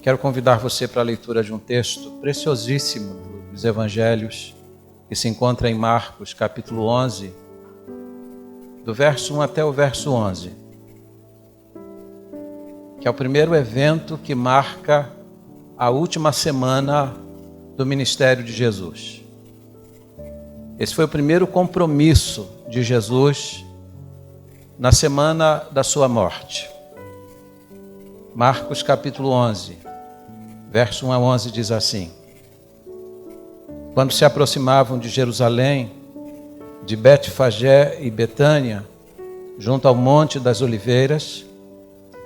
Quero convidar você para a leitura de um texto preciosíssimo dos Evangelhos, que se encontra em Marcos, capítulo 11, do verso 1 até o verso 11, que é o primeiro evento que marca a última semana do ministério de Jesus. Esse foi o primeiro compromisso de Jesus na semana da sua morte. Marcos capítulo 11, verso 1 a 11 diz assim: Quando se aproximavam de Jerusalém, de Betfagé e Betânia, junto ao Monte das Oliveiras,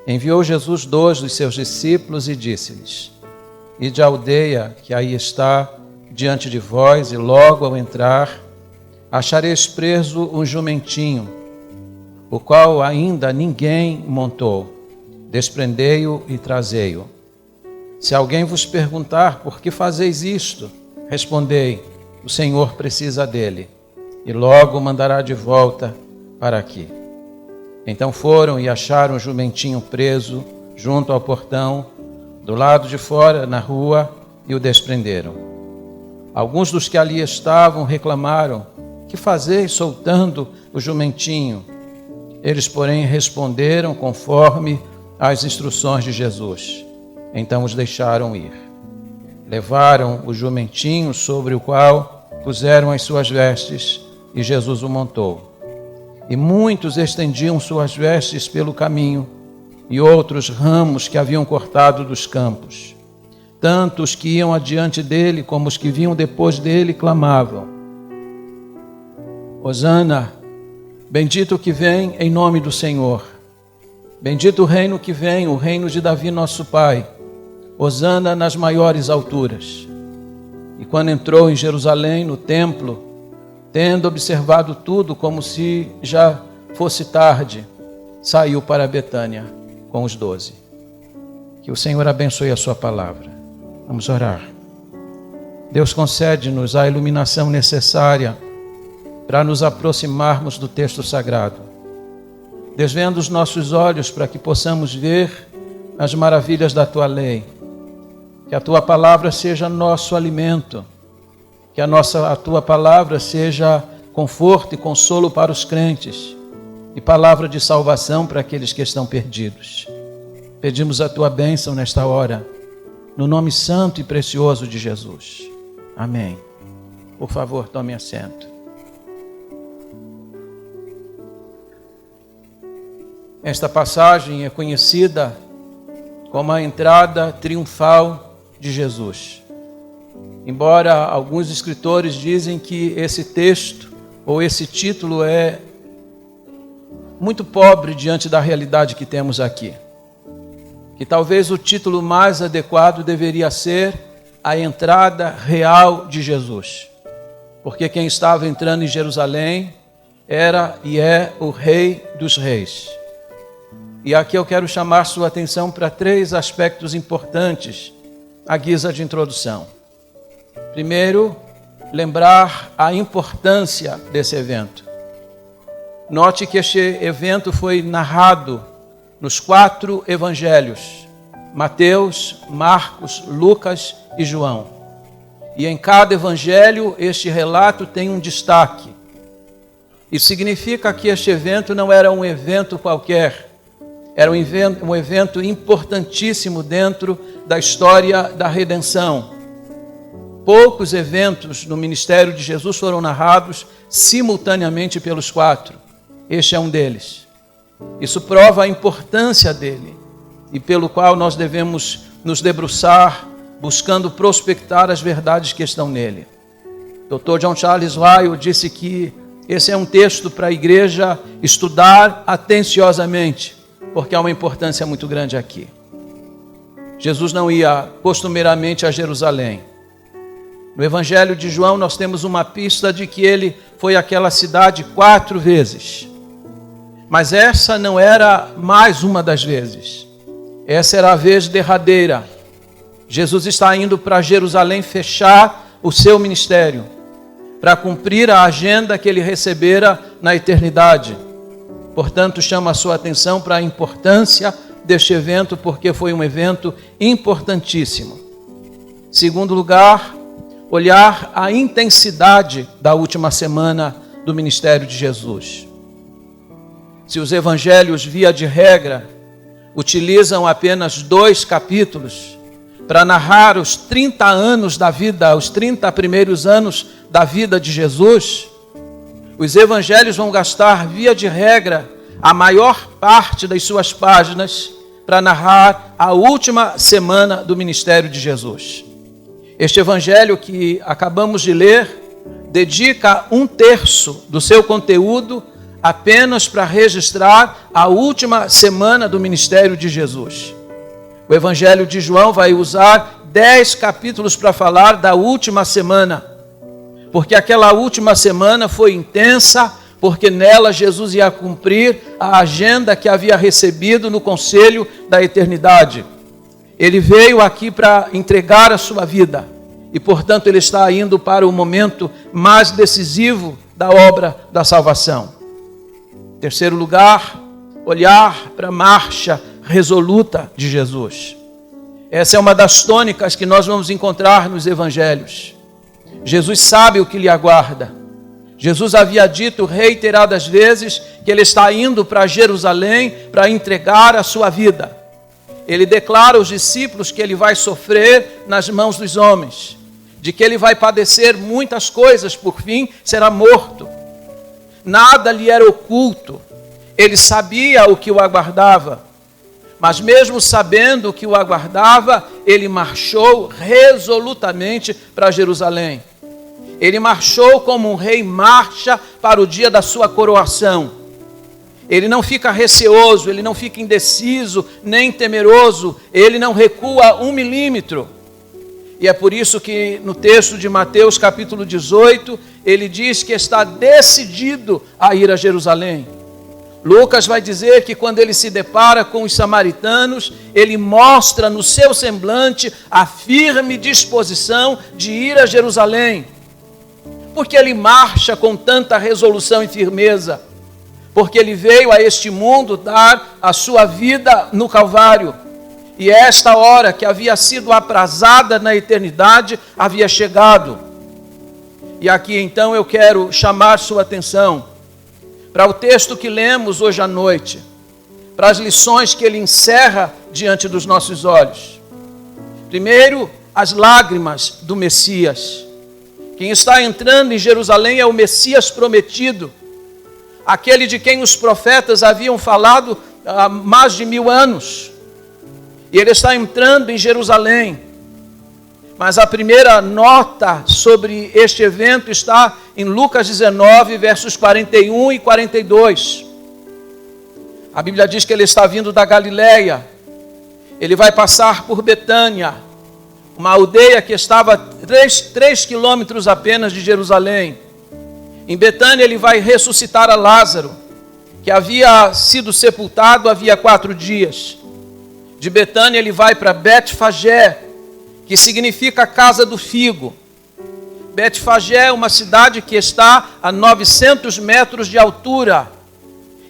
enviou Jesus 2 dos seus discípulos e disse-lhes: Ide à aldeia que aí está diante de vós, e logo ao entrar, achareis preso um jumentinho, o qual ainda ninguém montou. Desprendei-o e trazei-o. Se alguém vos perguntar por que fazeis isto, respondei: o Senhor precisa dele, e logo o mandará de volta para aqui. Então foram e acharam o jumentinho preso junto ao portão, do lado de fora, na rua, e o desprenderam. Alguns dos que ali estavam reclamaram: que fazeis soltando o jumentinho? Eles, porém, responderam conforme as instruções de Jesus. Então os deixaram ir. Levaram o jumentinho, sobre o qual puseram as suas vestes, e Jesus o montou. E muitos estendiam suas vestes pelo caminho, e outros ramos que haviam cortado dos campos. Tanto os que iam adiante dele, como os que vinham depois dele, clamavam: Hosana, bendito o que vem em nome do Senhor. Bendito o reino que vem, o reino de Davi nosso pai. Hosana nas maiores alturas. E quando entrou em Jerusalém, no templo, tendo observado tudo como se já fosse tarde, saiu para Betânia com os 12. Que o Senhor abençoe a sua palavra. Vamos orar. Deus, concede-nos a iluminação necessária para nos aproximarmos do texto sagrado. Desvenda os nossos olhos para que possamos ver as maravilhas da tua lei. Que a tua palavra seja nosso alimento. Que a tua palavra seja conforto e consolo para os crentes. E palavra de salvação para aqueles que estão perdidos. Pedimos a tua bênção nesta hora, no nome santo e precioso de Jesus. Amém. Por favor, tome assento. Esta passagem é conhecida como a entrada triunfal de Jesus. Embora alguns escritores dizem que esse texto ou esse título é muito pobre diante da realidade que temos aqui. Que talvez o título mais adequado deveria ser a entrada real de Jesus. Porque quem estava entrando em Jerusalém era e é o Rei dos Reis. E aqui eu quero chamar sua atenção para 3 aspectos importantes à guisa de introdução. Primeiro, lembrar a importância desse evento. Note que este evento foi narrado nos 4 evangelhos: Mateus, Marcos, Lucas e João. E em cada evangelho este relato tem um destaque. Isso significa que este evento não era um evento qualquer. Era um evento importantíssimo dentro da história da redenção. Poucos eventos no ministério de Jesus foram narrados simultaneamente pelos 4. Este é um deles. Isso prova a importância dele e pelo qual nós devemos nos debruçar, buscando prospectar as verdades que estão nele. Dr. John Charles Ryle disse que esse é um texto para a igreja estudar atenciosamente, porque há uma importância muito grande aqui. Jesus não ia costumeiramente a Jerusalém. No Evangelho de João nós temos uma pista de que ele foi àquela cidade 4 vezes. Mas essa não era mais uma das vezes. Essa era a vez derradeira. Jesus está indo para Jerusalém fechar o seu ministério, para cumprir a agenda que ele recebera na eternidade. Portanto, chama a sua atenção para a importância deste evento, porque foi um evento importantíssimo. Segundo lugar, olhar a intensidade da última semana do ministério de Jesus. Se os evangelhos, via de regra, utilizam apenas 2 capítulos para narrar os 30 anos da vida, os 30 primeiros anos da vida de Jesus, os evangelhos vão gastar, via de regra, a maior parte das suas páginas para narrar a última semana do ministério de Jesus. Este evangelho que acabamos de ler dedica 1/3 do seu conteúdo apenas para registrar a última semana do ministério de Jesus. O evangelho de João vai usar 10 capítulos para falar da última semana, porque aquela última semana foi intensa, porque nela Jesus ia cumprir a agenda que havia recebido no conselho da eternidade. Ele veio aqui para entregar a sua vida e, portanto, ele está indo para o momento mais decisivo da obra da salvação. Terceiro lugar, olhar para a marcha resoluta de Jesus. Essa é uma das tônicas que nós vamos encontrar nos evangelhos. Jesus sabe o que lhe aguarda. Jesus havia dito reiteradas vezes que ele está indo para Jerusalém para entregar a sua vida. Ele declara aos discípulos que ele vai sofrer nas mãos dos homens, de que ele vai padecer muitas coisas, por fim será morto. Nada lhe era oculto, ele sabia o que o aguardava, mas mesmo sabendo o que o aguardava, ele marchou resolutamente para Jerusalém. Ele marchou como um rei marcha para o dia da sua coroação. Ele não fica receoso, ele não fica indeciso, nem temeroso, ele não recua 1 milímetro. E é por isso que no texto de Mateus capítulo 18, ele diz que está decidido a ir a Jerusalém. Lucas vai dizer que quando ele se depara com os samaritanos, ele mostra no seu semblante a firme disposição de ir a Jerusalém. Porque ele marcha com tanta resolução e firmeza? Porque ele veio a este mundo dar a sua vida no Calvário. E esta hora que havia sido aprazada na eternidade havia chegado. E aqui então eu quero chamar sua atenção para o texto que lemos hoje à noite, para as lições que ele encerra diante dos nossos olhos. Primeiro, as lágrimas do Messias. Quem está entrando em Jerusalém é o Messias prometido, aquele de quem os profetas haviam falado há mais de 1000 anos. E ele está entrando em Jerusalém. Mas a primeira nota sobre este evento está em Lucas 19, versos 41 e 42. A Bíblia diz que ele está vindo da Galileia. Ele vai passar por Betânia, uma aldeia que estava 3 quilômetros apenas de Jerusalém. Em Betânia ele vai ressuscitar a Lázaro, que havia sido sepultado havia 4 dias. De Betânia ele vai para Betfagé, que significa casa do figo. Betfagé é uma cidade que está a 900 metros de altura.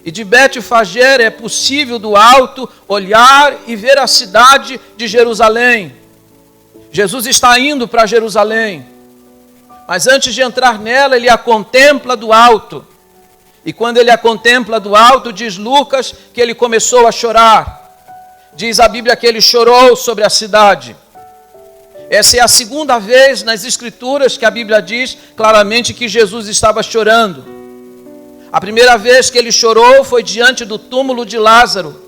E de Betfagé é possível do alto olhar e ver a cidade de Jerusalém. Jesus está indo para Jerusalém, mas antes de entrar nela, ele a contempla do alto. E quando ele a contempla do alto, diz Lucas que ele começou a chorar. Diz a Bíblia que ele chorou sobre a cidade. Essa é a segunda vez nas Escrituras que a Bíblia diz claramente que Jesus estava chorando. A primeira vez que ele chorou foi diante do túmulo de Lázaro,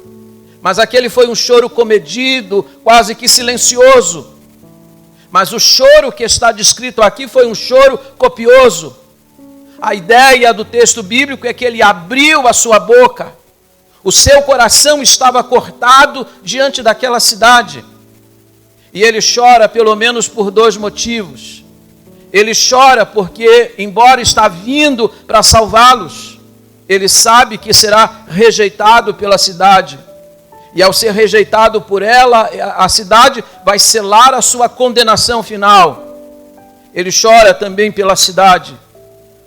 mas aquele foi um choro comedido, quase que silencioso. Mas o choro que está descrito aqui foi um choro copioso. A ideia do texto bíblico é que ele abriu a sua boca. O seu coração estava cortado diante daquela cidade. E ele chora pelo menos por 2 motivos. Ele chora porque, embora está vindo para salvá-los, ele sabe que será rejeitado pela cidade. E ao ser rejeitado por ela, a cidade vai selar a sua condenação final. Ele chora também pela cidade,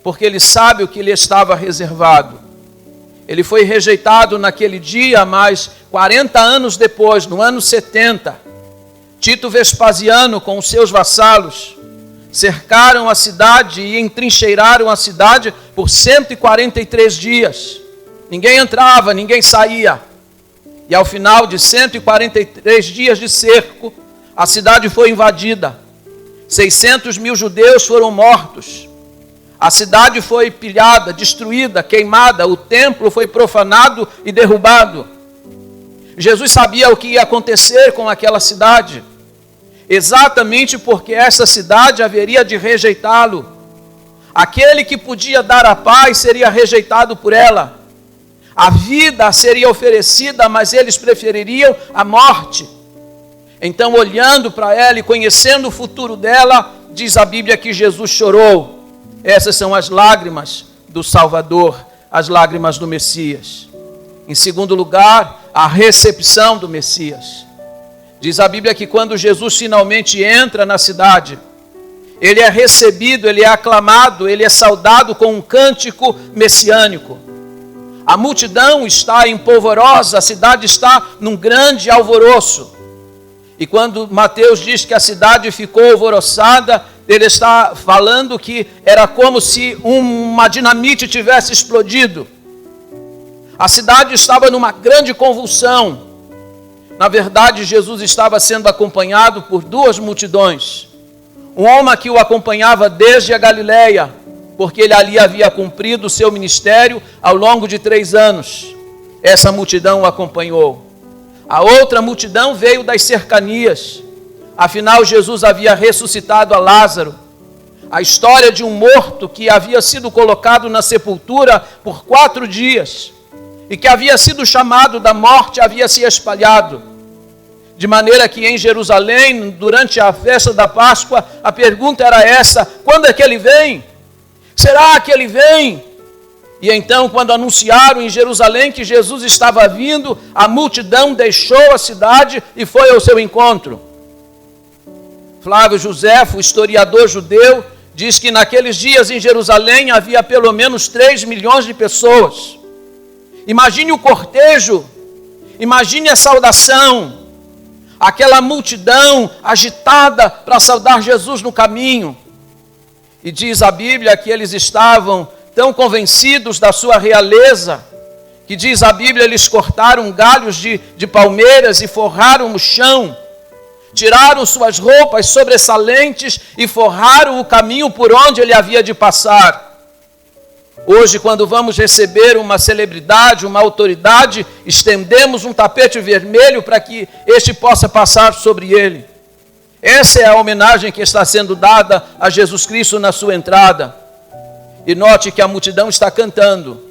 porque ele sabe o que lhe estava reservado. Ele foi rejeitado naquele dia, mas 40 anos depois, no ano 70, Tito Vespasiano com os seus vassalos cercaram a cidade e entrincheiraram a cidade por 143 dias. Ninguém entrava, ninguém saía. E ao final de 143 dias de cerco, a cidade foi invadida. 600 mil judeus foram mortos. A cidade foi pilhada, destruída, queimada. O templo foi profanado e derrubado. Jesus sabia o que ia acontecer com aquela cidade, exatamente porque essa cidade haveria de rejeitá-lo. Aquele que podia dar a paz seria rejeitado por ela. A vida seria oferecida, mas eles prefeririam a morte. Então, olhando para ela e conhecendo o futuro dela, diz a Bíblia que Jesus chorou. Essas são as lágrimas do Salvador, as lágrimas do Messias. Em segundo lugar, a recepção do Messias. Diz a Bíblia que quando Jesus finalmente entra na cidade, ele é recebido, ele é aclamado, ele é saudado com um cântico messiânico. A multidão está empolvorosa, a cidade está num grande alvoroço. E quando Mateus diz que a cidade ficou alvoroçada, ele está falando que era como se uma dinamite tivesse explodido. A cidade estava numa grande convulsão. Na verdade, Jesus estava sendo acompanhado por duas multidões. Uma que o acompanhava desde a Galileia, porque ele ali havia cumprido o seu ministério ao longo de 3 anos. Essa multidão o acompanhou. A outra multidão veio das cercanias. Afinal, Jesus havia ressuscitado a Lázaro. A história de um morto que havia sido colocado na sepultura por 4 dias e que havia sido chamado da morte havia se espalhado. De maneira que em Jerusalém, durante a festa da Páscoa, a pergunta era essa: quando é que ele vem? Será que ele vem? E então, quando anunciaram em Jerusalém que Jesus estava vindo, a multidão deixou a cidade e foi ao seu encontro. Flávio Josefo, historiador judeu, diz que naqueles dias em Jerusalém havia pelo menos 3 milhões de pessoas. Imagine o cortejo, imagine a saudação, aquela multidão agitada para saudar Jesus no caminho. E diz a Bíblia que eles estavam tão convencidos da sua realeza, que diz a Bíblia, eles cortaram galhos de palmeiras e forraram o chão, tiraram suas roupas sobressalentes e forraram o caminho por onde ele havia de passar. Hoje, quando vamos receber uma celebridade, uma autoridade, estendemos um tapete vermelho para que este possa passar sobre ele. Essa é a homenagem que está sendo dada a Jesus Cristo na sua entrada. E note que a multidão está cantando.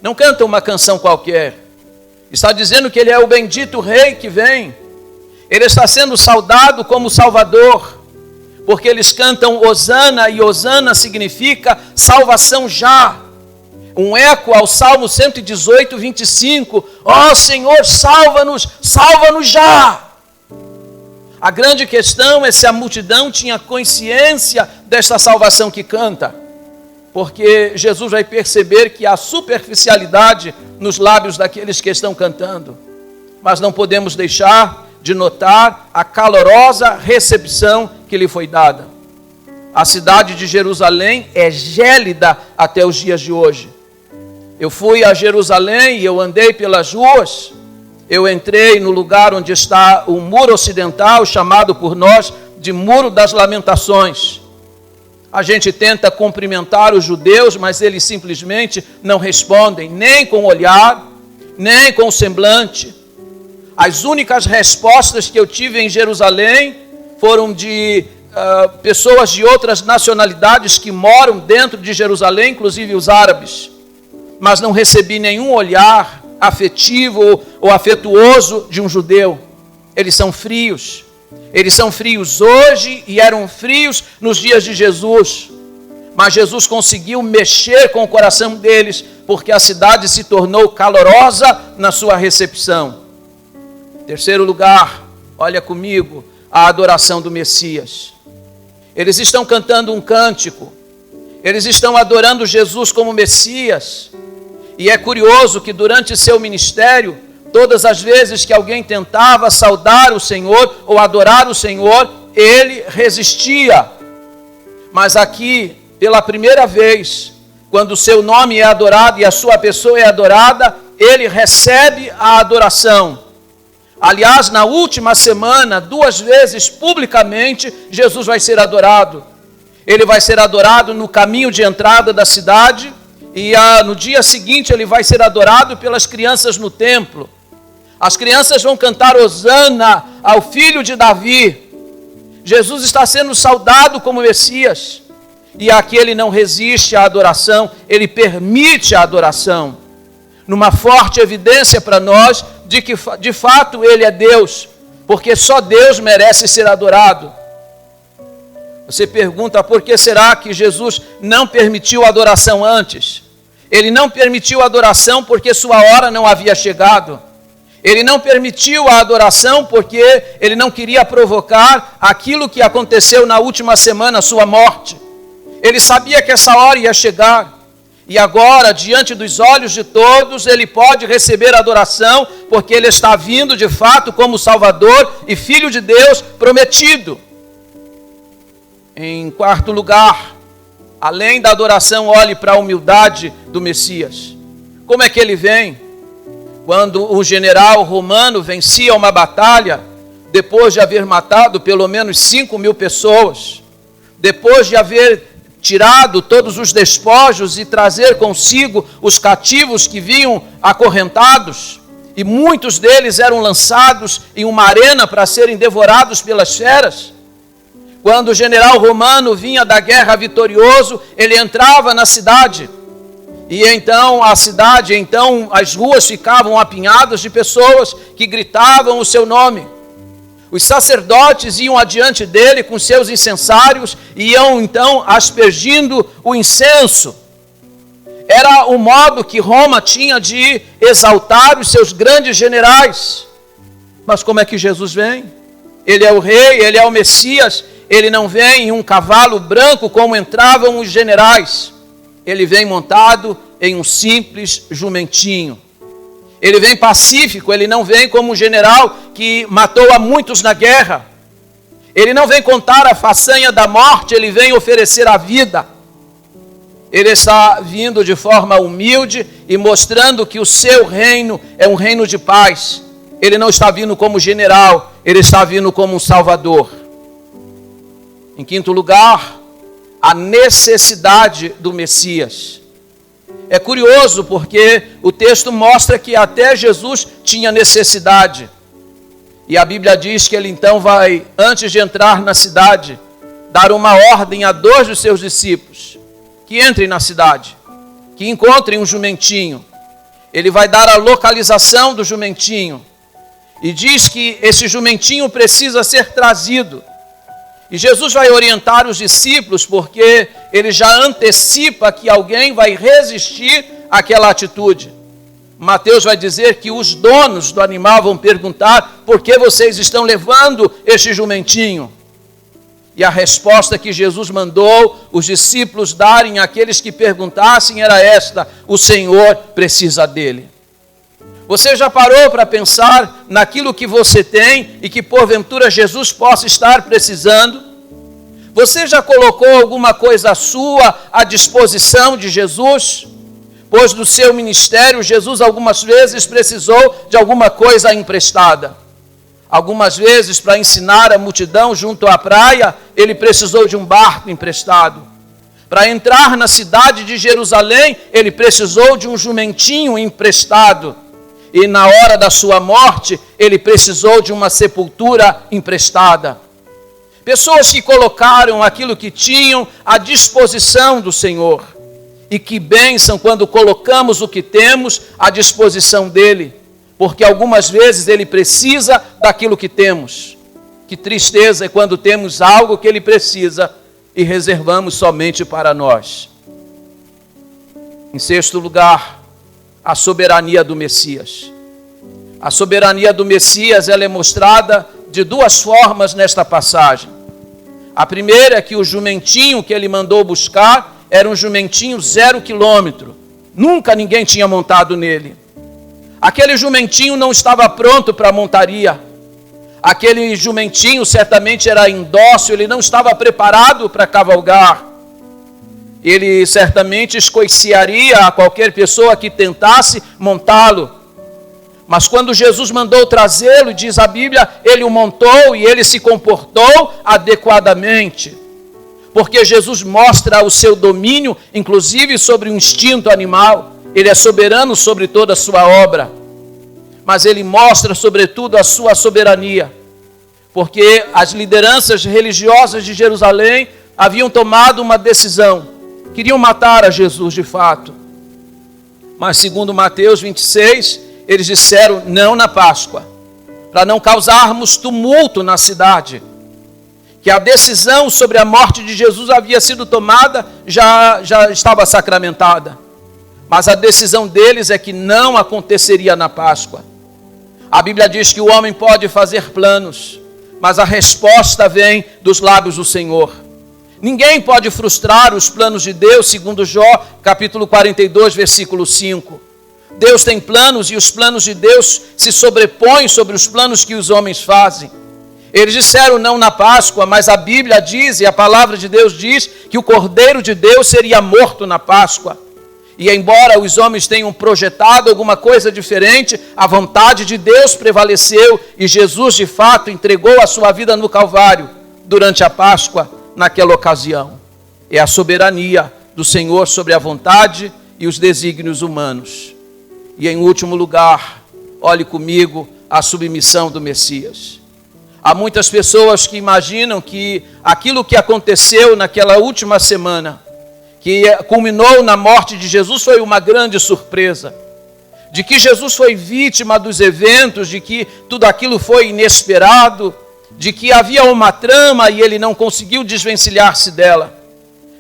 Não canta uma canção qualquer. Está dizendo que ele é o bendito rei que vem. Ele está sendo saudado como Salvador. Porque eles cantam Hosana, e Hosana significa salvação já. Um eco ao Salmo 118, 25. Ó Senhor, salva-nos, salva-nos já. A grande questão é se a multidão tinha consciência desta salvação que canta. Porque Jesus vai perceber que há superficialidade nos lábios daqueles que estão cantando. Mas não podemos deixar de notar a calorosa recepção que lhe foi dada. A cidade de Jerusalém é gélida até os dias de hoje. Eu fui a Jerusalém e eu andei pelas ruas. Eu entrei no lugar onde está o muro ocidental, chamado por nós de Muro das Lamentações. A gente tenta cumprimentar os judeus, mas eles simplesmente não respondem, nem com o olhar, nem com o semblante. As únicas respostas que eu tive em Jerusalém foram de pessoas de outras nacionalidades que moram dentro de Jerusalém, inclusive os árabes. Mas não recebi nenhum olhar afetivo ou afetuoso de um judeu. Eles são frios. Eles são frios hoje e eram frios nos dias de Jesus. Mas Jesus conseguiu mexer com o coração deles, porque a cidade se tornou calorosa na sua recepção. Terceiro lugar, olha comigo, a adoração do Messias. Eles estão cantando um cântico. Eles estão adorando Jesus como Messias. E é curioso que durante seu ministério, todas as vezes que alguém tentava saudar o Senhor ou adorar o Senhor, ele resistia. Mas aqui, pela primeira vez, quando o seu nome é adorado e a sua pessoa é adorada, ele recebe a adoração. Aliás, na última semana, 2 vezes publicamente, Jesus vai ser adorado. Ele vai ser adorado no caminho de entrada da cidade e no dia seguinte ele vai ser adorado pelas crianças no templo. As crianças vão cantar Hosana ao filho de Davi. Jesus está sendo saudado como Messias. E aqui ele não resiste à adoração, ele permite a adoração. Numa forte evidência para nós de que de fato ele é Deus, porque só Deus merece ser adorado. Você pergunta por que será que Jesus não permitiu a adoração antes? Ele não permitiu a adoração porque sua hora não havia chegado. Ele não permitiu a adoração porque ele não queria provocar aquilo que aconteceu na última semana, sua morte. Ele sabia que essa hora ia chegar. E agora, diante dos olhos de todos, ele pode receber adoração, porque ele está vindo de fato como Salvador e Filho de Deus prometido. Em quarto lugar, além da adoração, olhe para a humildade do Messias. Como é que ele vem? Quando o general romano vencia uma batalha, depois de haver matado pelo menos 5.000 pessoas, depois de haver tirado todos os despojos e trazer consigo os cativos que vinham acorrentados, e muitos deles eram lançados em uma arena para serem devorados pelas feras. Quando o general romano vinha da guerra vitorioso, ele entrava na cidade, e então as ruas ficavam apinhadas de pessoas que gritavam o seu nome. Os sacerdotes iam adiante dele com seus incensários e iam então aspergindo o incenso. Era o modo que Roma tinha de exaltar os seus grandes generais. Mas como é que Jesus vem? Ele é o rei, ele é o Messias. Ele não vem em um cavalo branco como entravam os generais. Ele vem montado em um simples jumentinho. Ele vem pacífico, ele não vem como um general que matou a muitos na guerra. Ele não vem contar a façanha da morte, ele vem oferecer a vida. Ele está vindo de forma humilde e mostrando que o seu reino é um reino de paz. Ele não está vindo como general, ele está vindo como um salvador. Em quinto lugar, a necessidade do Messias. É curioso porque o texto mostra que até Jesus tinha necessidade. E a Bíblia diz que ele então vai, antes de entrar na cidade, dar uma ordem a 2 dos seus discípulos, que entrem na cidade, que encontrem um jumentinho. Ele vai dar a localização do jumentinho. E diz que esse jumentinho precisa ser trazido. E Jesus vai orientar os discípulos porque ele já antecipa que alguém vai resistir àquela atitude. Mateus vai dizer que os donos do animal vão perguntar: por que vocês estão levando este jumentinho? E a resposta que Jesus mandou os discípulos darem àqueles que perguntassem era esta: o Senhor precisa dele. Você já parou para pensar naquilo que você tem e que porventura Jesus possa estar precisando? Você já colocou alguma coisa sua à disposição de Jesus? Pois no seu ministério, Jesus algumas vezes precisou de alguma coisa emprestada. Algumas vezes, para ensinar a multidão junto à praia, ele precisou de um barco emprestado. Para entrar na cidade de Jerusalém, ele precisou de um jumentinho emprestado. E na hora da sua morte, ele precisou de uma sepultura emprestada. Pessoas que colocaram aquilo que tinham à disposição do Senhor. E que bênção quando colocamos o que temos à disposição dele. Porque algumas vezes ele precisa daquilo que temos. Que tristeza é quando temos algo que ele precisa e reservamos somente para nós. Em sexto lugar, a soberania do Messias. A soberania do Messias ela é mostrada de 2 formas nesta passagem. A primeira é que o jumentinho que ele mandou buscar era um jumentinho 0 quilômetro. Nunca ninguém tinha montado nele. Aquele jumentinho não estava pronto para a montaria. Aquele jumentinho certamente era indócil, ele não estava preparado para cavalgar. Ele certamente escoiciaria a qualquer pessoa que tentasse montá-lo. Mas quando Jesus mandou trazê-lo, diz a Bíblia, ele o montou e ele se comportou adequadamente. Porque Jesus mostra o seu domínio, inclusive sobre o instinto animal. Ele é soberano sobre toda a sua obra. Mas ele mostra, sobretudo, a sua soberania. Porque as lideranças religiosas de Jerusalém haviam tomado uma decisão. Queriam matar a Jesus de fato. Mas segundo Mateus 26, eles disseram não na Páscoa. Para não causarmos tumulto na cidade. Que a decisão sobre a morte de Jesus havia sido tomada, já estava sacramentada. Mas a decisão deles é que não aconteceria na Páscoa. A Bíblia diz que o homem pode fazer planos, mas a resposta vem dos lábios do Senhor. Ninguém pode frustrar os planos de Deus, segundo Jó, capítulo 42, versículo 5. Deus tem planos e os planos de Deus se sobrepõem sobre os planos que os homens fazem. Eles disseram não na Páscoa, mas a Bíblia diz, e a palavra de Deus diz, que o Cordeiro de Deus seria morto na Páscoa. E embora os homens tenham projetado alguma coisa diferente, a vontade de Deus prevaleceu e Jesus de fato entregou a sua vida no Calvário durante a Páscoa naquela ocasião. É a soberania do Senhor sobre a vontade e os desígnios humanos. E em último lugar, olhe comigo a submissão do Messias. Há muitas pessoas que imaginam que aquilo que aconteceu naquela última semana, que culminou na morte de Jesus, foi uma grande surpresa. De que Jesus foi vítima dos eventos, de que tudo aquilo foi inesperado, de que havia uma trama e ele não conseguiu desvencilhar-se dela.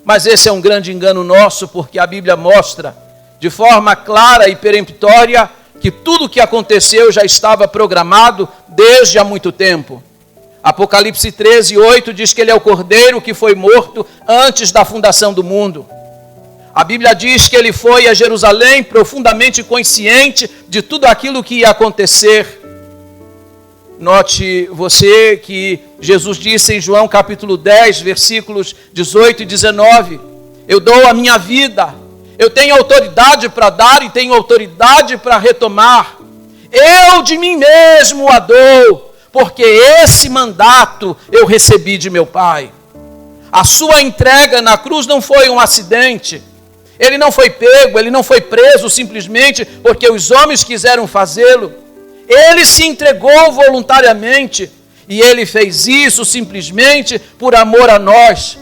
Mas esse é um grande engano nosso, porque a Bíblia mostra de forma clara e peremptória que tudo o que aconteceu já estava programado desde há muito tempo. Apocalipse 13, 8 diz que ele é o Cordeiro que foi morto antes da fundação do mundo. A Bíblia diz que ele foi a Jerusalém profundamente consciente de tudo aquilo que ia acontecer. Note você que Jesus disse em João capítulo 10, versículos 18 e 19, eu dou a minha vida, eu tenho autoridade para dar e tenho autoridade para retomar. Eu de mim mesmo a dou, porque esse mandato eu recebi de meu Pai. A sua entrega na cruz não foi um acidente. Ele não foi pego, ele não foi preso simplesmente porque os homens quiseram fazê-lo. Ele se entregou voluntariamente e ele fez isso simplesmente por amor a nós.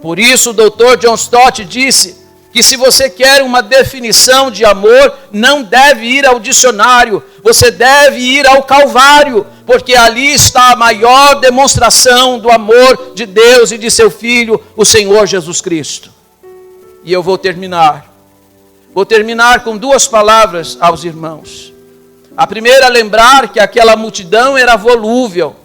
Por isso o Dr. John Stott disse que se você quer uma definição de amor, não deve ir ao dicionário, você deve ir ao Calvário, porque ali está a maior demonstração do amor de Deus e de seu Filho, o Senhor Jesus Cristo. E eu vou terminar com duas palavras aos irmãos. A primeira é lembrar que aquela multidão era volúvel.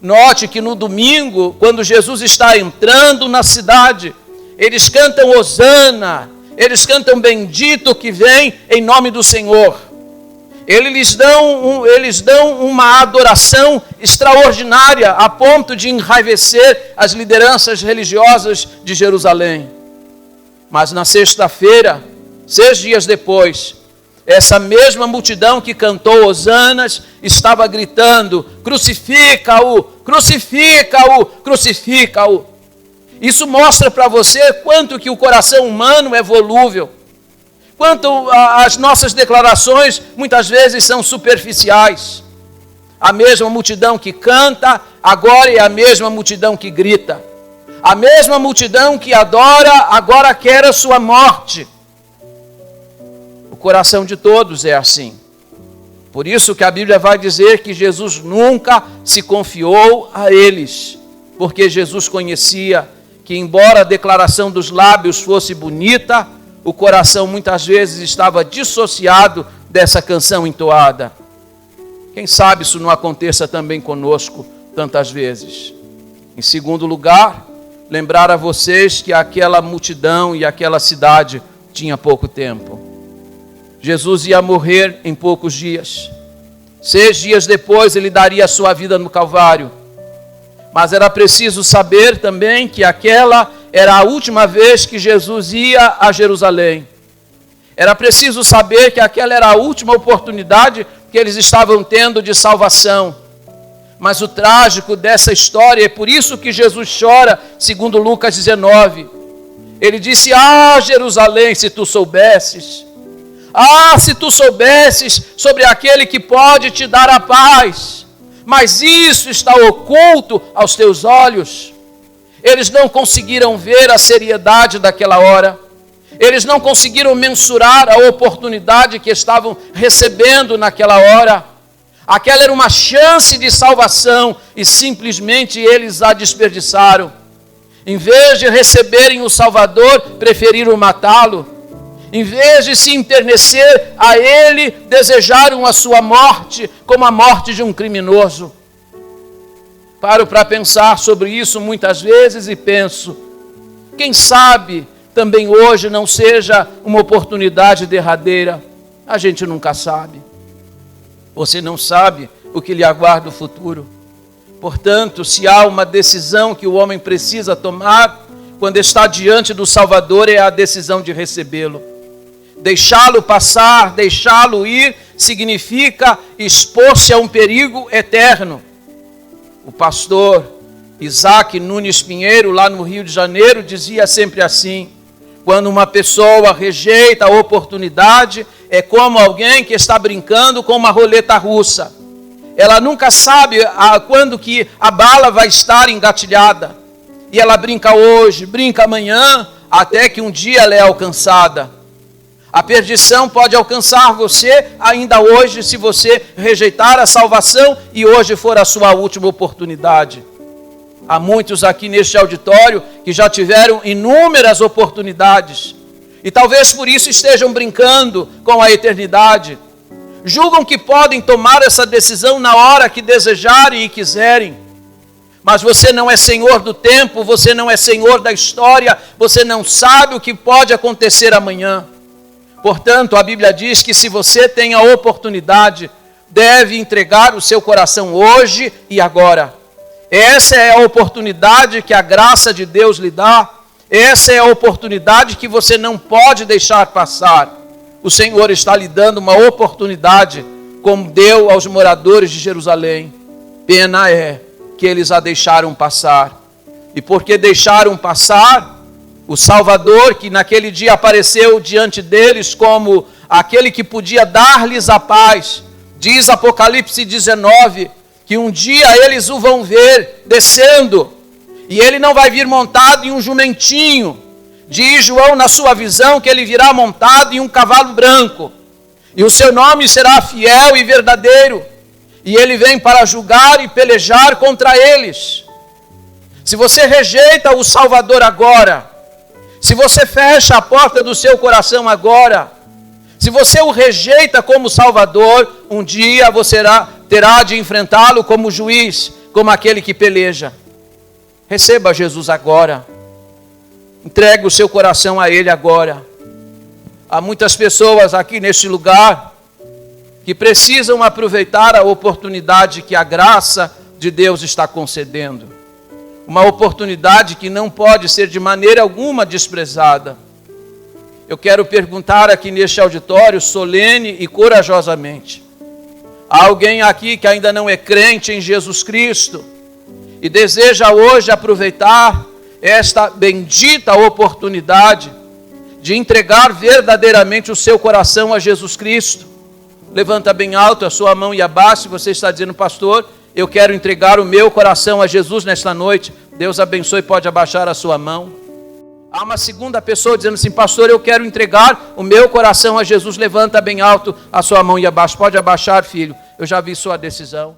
Note que no domingo, quando Jesus está entrando na cidade, eles cantam Hosana, eles cantam bendito que vem em nome do Senhor. Eles dão uma adoração extraordinária a ponto de enraivecer as lideranças religiosas de Jerusalém. Mas na sexta-feira, 6 dias depois, essa mesma multidão que cantou hosanas estava gritando, crucifica-o, crucifica-o, crucifica-o. Isso mostra para você quanto que o coração humano é volúvel, quanto as nossas declarações muitas vezes são superficiais. A mesma multidão que canta, agora é a mesma multidão que grita. A mesma multidão que adora, agora quer a sua morte. O coração de todos é assim. Por isso que a Bíblia vai dizer que Jesus nunca se confiou a eles, porque Jesus conhecia que, embora a declaração dos lábios fosse bonita, o coração muitas vezes estava dissociado dessa canção entoada. Quem sabe isso não aconteça também conosco tantas vezes. Em segundo lugar, lembrar a vocês que aquela multidão e aquela cidade tinha pouco tempo. Jesus ia morrer em poucos dias. 6 dias depois ele daria a sua vida no Calvário. Mas era preciso saber também que aquela era a última vez que Jesus ia a Jerusalém. Era preciso saber que aquela era a última oportunidade que eles estavam tendo de salvação. Mas o trágico dessa história, é por isso que Jesus chora, segundo Lucas 19. Ele disse: ah, Jerusalém, se tu soubesses. Ah, se tu soubesses sobre aquele que pode te dar a paz. Mas isso está oculto aos teus olhos. Eles não conseguiram ver a seriedade daquela hora. Eles não conseguiram mensurar a oportunidade que estavam recebendo naquela hora. Aquela era uma chance de salvação e simplesmente eles a desperdiçaram. Em vez de receberem o Salvador, preferiram matá-lo. Em vez de se enternecer a ele, desejaram a sua morte como a morte de um criminoso. Paro para pensar sobre isso muitas vezes e penso, quem sabe também hoje não seja uma oportunidade derradeira. A gente nunca sabe. Você não sabe o que lhe aguarda o futuro. Portanto, se há uma decisão que o homem precisa tomar quando está diante do Salvador, é a decisão de recebê-lo. Deixá-lo passar, deixá-lo ir, significa expor-se a um perigo eterno. O pastor Isaac Nunes Pinheiro, lá no Rio de Janeiro, dizia sempre assim: quando uma pessoa rejeita a oportunidade, é como alguém que está brincando com uma roleta russa. Ela nunca sabe quando que a bala vai estar engatilhada. E ela brinca hoje, brinca amanhã, até que um dia ela é alcançada. A perdição pode alcançar você ainda hoje, se você rejeitar a salvação e hoje for a sua última oportunidade. Há muitos aqui neste auditório que já tiveram inúmeras oportunidades e talvez por isso estejam brincando com a eternidade. Julgam que podem tomar essa decisão na hora que desejarem e quiserem. Mas você não é senhor do tempo, você não é senhor da história, você não sabe o que pode acontecer amanhã. Portanto, a Bíblia diz que se você tem a oportunidade, deve entregar o seu coração hoje e agora. Essa é a oportunidade que a graça de Deus lhe dá. Essa é a oportunidade que você não pode deixar passar. O Senhor está lhe dando uma oportunidade, como deu aos moradores de Jerusalém. Pena é que eles a deixaram passar. E porque deixaram passar, o Salvador, que naquele dia apareceu diante deles como aquele que podia dar-lhes a paz, diz Apocalipse 19, que um dia eles o vão ver descendo, e ele não vai vir montado em um jumentinho. Diz João na sua visão que ele virá montado em um cavalo branco, e o seu nome será fiel e verdadeiro, e ele vem para julgar e pelejar contra eles. Se você rejeita o Salvador agora, se você fecha a porta do seu coração agora, se você o rejeita como Salvador, um dia você terá de enfrentá-lo como juiz, como aquele que peleja. Receba Jesus agora. Entregue o seu coração a Ele agora. Há muitas pessoas aqui neste lugar que precisam aproveitar a oportunidade que a graça de Deus está concedendo. Uma oportunidade que não pode ser de maneira alguma desprezada. Eu quero perguntar aqui neste auditório, solene e corajosamente: há alguém aqui que ainda não é crente em Jesus Cristo e deseja hoje aproveitar esta bendita oportunidade de entregar verdadeiramente o seu coração a Jesus Cristo? Levanta bem alto a sua mão e abaixe. Você está dizendo: pastor, eu quero entregar o meu coração a Jesus nesta noite. Deus abençoe, pode abaixar a sua mão. Há uma segunda pessoa dizendo assim: pastor, eu quero entregar o meu coração a Jesus. Levanta bem alto a sua mão e abaixa. Pode abaixar, filho. Eu já vi sua decisão.